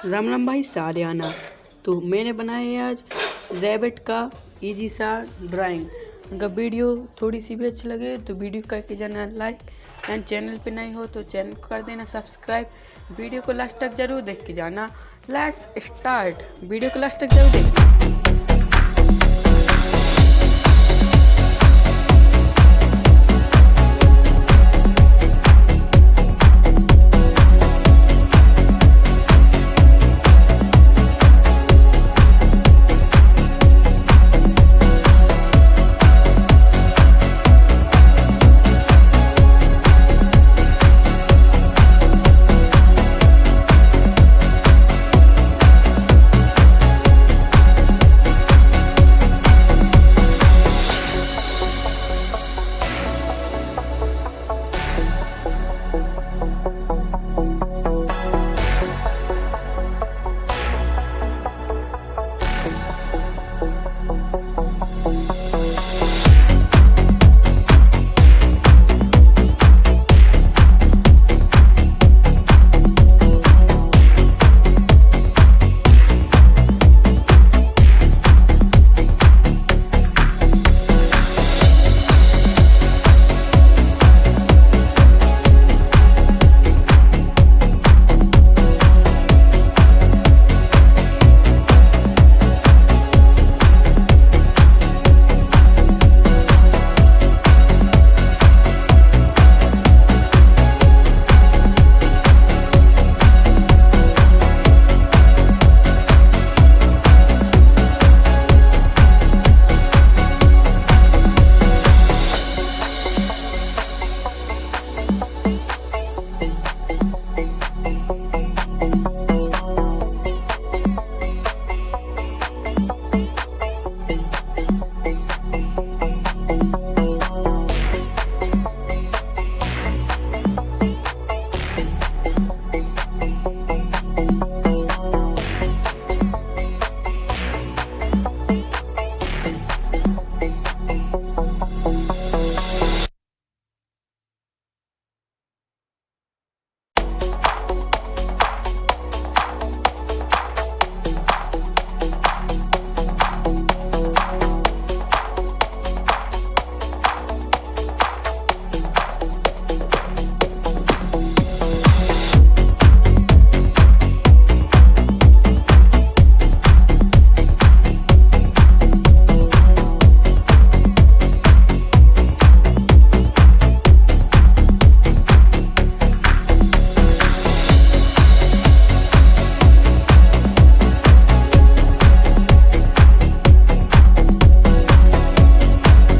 राम राम भाई सारे आना। तो मैंने बनाया है आज रैबिट का इजी सा ड्राइंग। अगर वीडियो थोड़ी सी भी अच्छी लगे तो वीडियो करके जाना लाइक, एंड चैनल पे नहीं हो तो चैनल को कर देना सब्सक्राइब। वीडियो को लास्ट तक जरूर देख के जाना। Let's start. वीडियो को लास्ट तक जरूर देखना।